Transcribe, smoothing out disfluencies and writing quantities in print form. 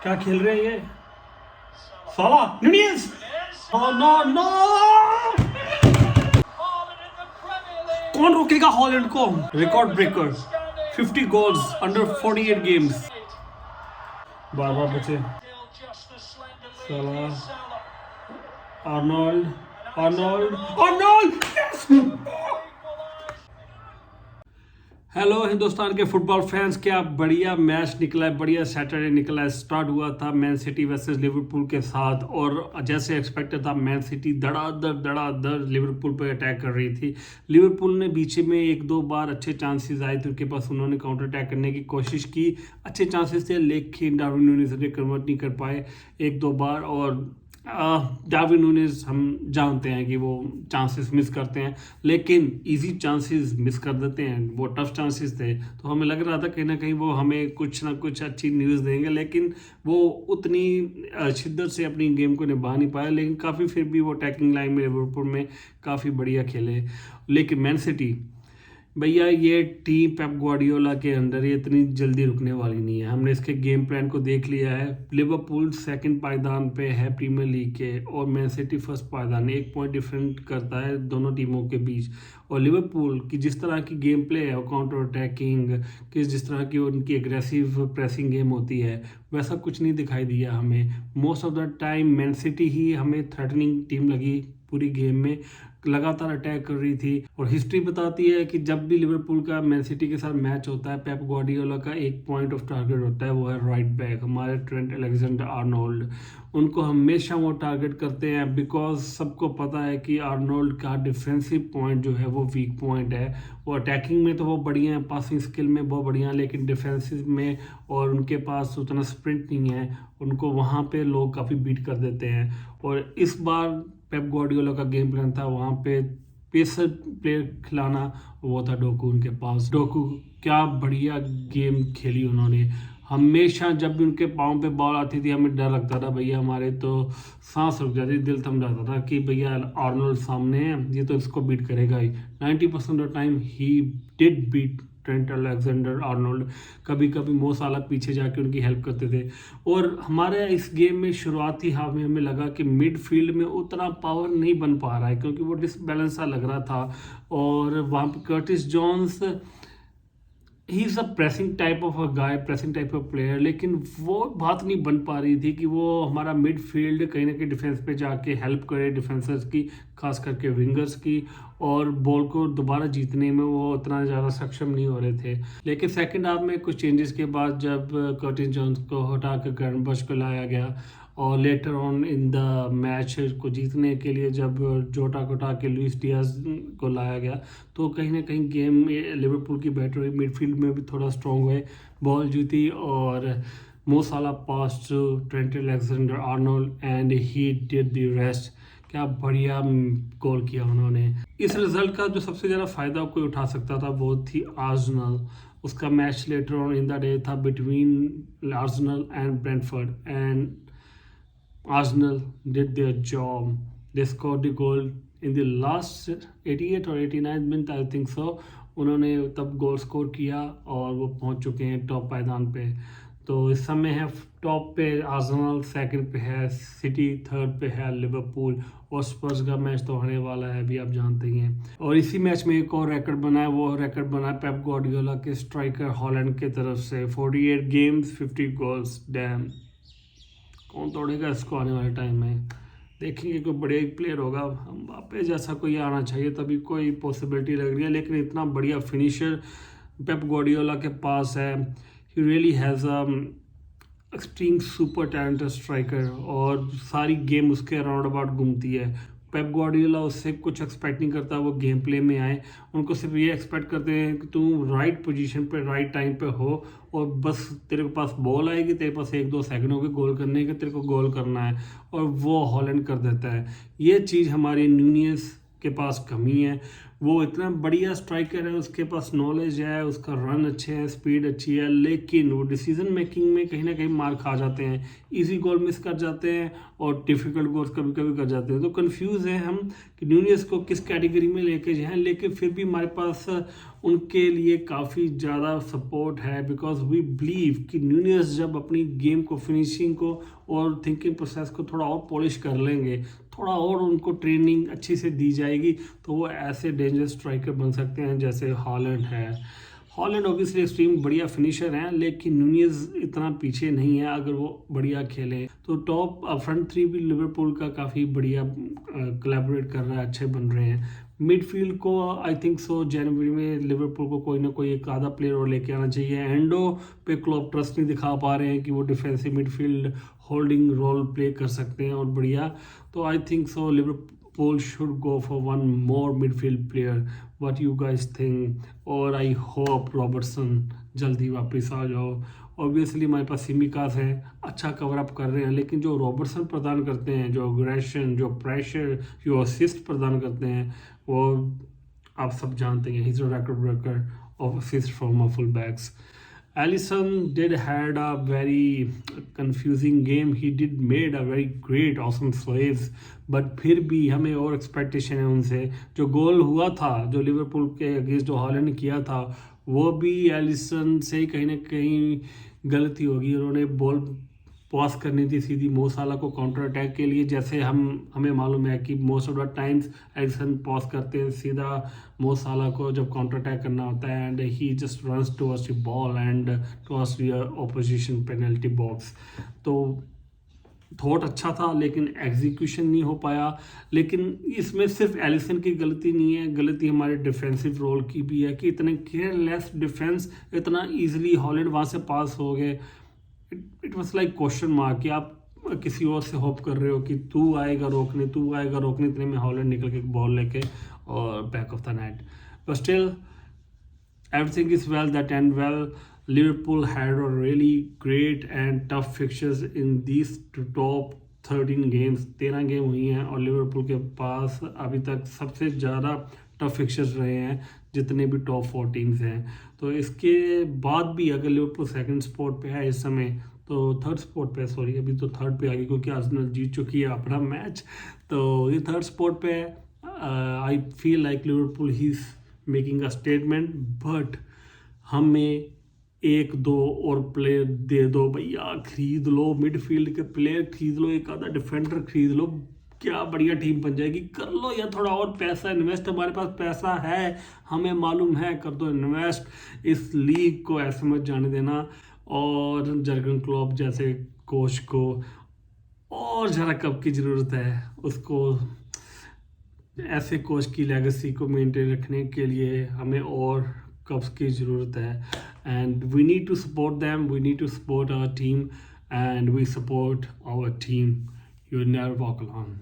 क्या खेल रहे हैं ये? साला न्यूनीज! Oh no no! कौन रोकेगा हॉलैंड को? Record breaker 50 goals under 48 games. बार बार बचे। Salah Arnold Arnold Arnold! Hello Hindustan के फुटबॉल फैंस, क्या बढ़िया मैच निकला है, बढ़िया सैटरडे निकला है। स्टार्ट हुआ था मैन सिटी वर्सेस लिवरपूल के साथ और जैसे एक्सपेक्टेड था मैन सिटी धड़ाधड़ लिवरपूल पे अटैक कर रही थी। लिवरपूल ने बीच में एक दो बार अच्छे चांसेस आए थे उनके पास, उन्होंने काउंटर अटैक करने की कोशिश की, अच्छे चांसेस थे लेकिन डार्विन नूनेज ने कन्वर्ट नहीं कर पाए एक दो बार। और डार्विन नूनेज हम जानते हैं कि वो चांसेस मिस करते हैं, लेकिन इजी चांसेस मिस कर देते हैं। वो टफ चांसेस थे तो हमें लग रहा था कहीं ना कहीं वो हमें कुछ ना कुछ अच्छी न्यूज़ देंगे, लेकिन वो उतनी शिद्दत से अपनी गेम को निभा नहीं पाया। लेकिन काफ़ी फिर भी वो अटैकिंग लाइन में लिवरपूल में काफ़ी बढ़िया खेले। लेकिन मैन सिटी भैया, ये टीम पेप ग्वार्डियोला के अंदर ये इतनी जल्दी रुकने वाली नहीं है। हमने इसके गेम प्लान को देख लिया है। लिवरपूल सेकंड पायदान पे है प्रीमियर लीग के और मैन सिटी फर्स्ट पायदान, 1 पॉइंट डिफरेंट करता है दोनों टीमों के बीच। और लिवरपूल की जिस तरह की गेम प्ले है, काउंटर अटैकिंग की जिस तरह की उनकी एग्रेसिव प्रेसिंग गेम होती है, वैसा कुछ नहीं दिखाई दिया हमें। Most of the time Man City ही हमें थ्रेटनिंग टीम लगी, पूरी गेम में लगातार अटैक कर रही थी। और हिस्ट्री बताती है कि जब भी लिवरपूल का मैन सिटी के साथ मैच होता है, पेप ग्वार्डियोला का एक पॉइंट ऑफ टारगेट होता है, वो है राइट बैक हमारे ट्रेंट अलेक्जेंडर आर्नोल्ड। उनको हमेशा वो टारगेट करते हैं बिकॉज सबको पता है कि आर्नोल्ड का डिफेंसिव पॉइंट जो है वो वीक पॉइंट है। वो अटैकिंग में तो वो बढ़िया है, पासिंग स्किल में बहुत बढ़िया है, लेकिन डिफेंसिव में और उनके पास उतना स्प्रिंट नहीं है, उनको वहाँ पे लोग काफ़ी बीट कर देते हैं। और इस बार पेप ग्वार्डियोला का गेम प्लान था वहाँ पे पेसर प्लेयर खिलाना, वो था डोकू उनके पास। डोकू क्या बढ़िया गेम खेली उन्होंने। हमेशा जब भी उनके पाँव पे बॉल आती थी हमें डर लगता था भैया, हमारे तो सांस रुक जाती, दिल थम जाता था कि भैया आर्नोल्ड सामने है, ये तो इसको बीट करेगा ही। 90% of time he did beat Trent Alexander Arnold. कभी कभी मो साला पीछे जाके उनकी हेल्प करते थे। और हमारे इस गेम में शुरुआती हाफ में हमें लगा कि मिडफील्ड में उतना पावर नहीं बन पा रहा है क्योंकि वो डिसबैलेंस सा लग रहा था। और वहाँ पे Curtis Jones, he is a pressing type of a guy, pressing type of player, लेकिन वो बात नहीं बन पा रही थी कि वो हमारा मिडफील्ड कहीं ना कहीं डिफेंस पे जाके हेल्प करे डिफेंसर्स की, खास करके विंगर्स की, और बॉल को दोबारा जीतने में वो उतना ज़्यादा सक्षम नहीं हो रहे थे। लेकिन सेकंड हाफ में कुछ चेंजेस के बाद जब कर्टिस जॉन्स को हटा कर ग्रावेनबर्च को लाया गया और letter on in the match को जीतने के लिए जब जोटा को हटा के लुइस डियाज को लाया गया, तो कहीं ना कहीं गेम में लिवरपूल की बेटर हुई, मिडफील्ड में भी थोड़ा स्ट्रॉन्ग हुए, बॉल जीती। और Mo Salah pass to Trent Alexander Arnold and he did the rest. क्या बढ़िया गोल किया उन्होंने। इस रिजल्ट का जो सबसे ज़्यादा फायदा कोई उठा सकता था वो थी आर्सेनल। उसका match later on in the day था between Arsenal and Brentford and Arsenal did their job. They scored the goal in the last 88 or 89th minute, I think so. उन्होंने तब गोल स्कोर किया और वो पहुंच चुके हैं टॉप पायदान पे। तो इस समय है टॉप पे आर्सेनल, सेकंड पे है सिटी, थर्ड पे है लिवरपूल, और स्पर्स का मैच तो होने वाला है अभी, आप जानते ही हैं। और इसी मैच में एक और रिकॉर्ड बना है, वो रिकॉर्ड बना है पेप ग्वार्डियोला के स्ट्राइकर हॉलैंड की तरफ से, 48 गेम्स 50 गोल्स। डैम, कौन तोड़ेगा इसको आने वाले टाइम में। देखेंगे कोई बढ़िया प्लेयर होगा, हम वापस जैसा कोई आना चाहिए तभी कोई पॉसिबिलिटी लग रही है। लेकिन इतना बढ़िया फिनिशर पेप ग्वार्डियोला के पास है, he really has a extreme super talented striker, और सारी गेम उसके अराउंड अबाउट घूमती है। पेप ग्वार्डियोला उससे कुछ एक्सपेक्ट नहीं करता वो गेम प्ले में आए, उनको सिर्फ ये एक्सपेक्ट करते हैं कि तू राइट पोजीशन पे राइट टाइम पे हो और बस तेरे के पास बॉल आएगी, तेरे पास 1-2 सेकंड होंगे गोल करने के, तेरे को गोल करना है, और वो हॉलैंड कर देता है। ये चीज़ हमारी न्यूनीज के पास कमी है। वो इतना बढ़िया स्ट्राइकर है, उसके पास नॉलेज है, उसका रन अच्छे है, स्पीड अच्छी है, लेकिन वो डिसीजन मेकिंग में कहीं ना कहीं मार खा जाते हैं, इजी गोल मिस कर जाते हैं और डिफिकल्ट गोल्स कभी कभी कर जाते हैं। तो कंफ्यूज हैं हम कि न्यूनियस को किस कैटेगरी में लेके जाएं, लेकिन फिर भी हमारे पास उनके लिए काफ़ी ज़्यादा सपोर्ट है, बिकॉज वी बिलीव कि न्यूनियस जब अपनी गेम को, फिनिशिंग को और थिंकिंग प्रोसेस को थोड़ा और पॉलिश कर लेंगे, थोड़ा और उनको ट्रेनिंग अच्छी से दी जाएगी, तो वो ऐसे डेंजरस स्ट्राइकर बन सकते हैं जैसे हॉलैंड है। हॉलैंड ऑब्वियसली एक्सट्रीम बढ़िया फिनिशर हैं, लेकिन न्यूनियस इतना पीछे नहीं है अगर वो बढ़िया खेले। तो टॉप फ्रंट थ्री भी लिवरपूल का काफ़ी बढ़िया कोलैबोरेट कर रहा है, अच्छे बन रहे हैं। मिडफील्ड को आई थिंक सो जनवरी में लिवरपूल को कोई ना कोई एक आधा प्लेयर और लेके आना चाहिए। एंडो पे क्लब ट्रस्ट नहीं दिखा पा रहे हैं कि वो defensive midfield holding role play कर सकते हैं और बढ़िया। तो I think so Liverpool should go for one more midfield player. What you guys think? और आई होप रॉबर्टसन जल्दी वापस आ जाओ। ऑब्वियसली हमारे पास सिमिकास है, अच्छा कवर अप कर रहे हैं, लेकिन जो रॉबर्टसन प्रदान करते हैं, जो अग्रेशन, जो प्रेशर, जो असिस्ट प्रदान करते हैं, वो आप सब जानते हैं। He's a record breaker of assists from full backs. Alisson did had a very confusing game. He did made a very great awesome saves, but फिर भी हमें और एक्सपेक्टेशन है उनसे। जो गोल हुआ था, जो लिवरपूल के अगेंस्ट जो हॉलैंड ने किया था, वो भी एलिसन से कहीं ना कहीं गलती होगी। उन्होंने बॉल पास करनी थी सीधी मो साला को काउंटर अटैक के लिए, जैसे हमें मालूम है कि most of the times Alisson pass करते हैं सीधा मो साला को जब काउंटर अटैक करना होता है, and he just runs towards the ball and towards the opposition penalty box. तो थॉट अच्छा था, लेकिन एग्जीक्यूशन नहीं हो पाया। लेकिन इसमें सिर्फ एलिसन की गलती नहीं है, गलती हमारे डिफेंसिव रोल की भी है कि इतने केयरलेस डिफेंस, इतना ईजिली हॉलैंड वहाँ से पास हो गए। It was like question mark कि आप किसी और से होप कर रहे हो कि तू आएगा रोकने, इतने में हॉलैंड निकल के बॉल लेके और back of the net. But still everything is well that end well. Liverpool had a really great and tough fixtures in these top 13 games. 13 game हुई हैं और लिवरपूल के पास अभी तक सबसे ज़्यादा टफ फिक्चर्स रहे हैं जितने भी टॉप 4 टीम्स हैं। तो इसके बाद भी अगर लिवरपूल सेकंड स्पॉट पे है इस समय, तो थर्ड स्पॉट पे, सॉरी अभी तो थर्ड पे आ गई क्योंकि आर्सेनल जीत चुकी है अपना मैच, तो ये थर्ड स्पॉट पे है। I feel like Liverpool he is making a statement, but हमें एक दो और प्लेयर दे दो भैया, खरीद लो, मिडफील्ड के प्लेयर खरीद लो, एक आधा डिफेंडर खरीद लो, क्या बढ़िया टीम बन जाएगी। कर लो या थोड़ा और पैसा इन्वेस्ट, हमारे पास पैसा है, हमें मालूम है, कर दो इन्वेस्ट। इस लीग को ऐसे मत जाने देना। और जर्गन क्लॉप जैसे कोच को और ज़रा कब की ज़रूरत है, उसको ऐसे कोच की लेगेसी को मेंटेन रखने के लिए हमें और कप्स की ज़रूरत है। And we need to support them, we need to support our team, and we support our team. You never walk alone.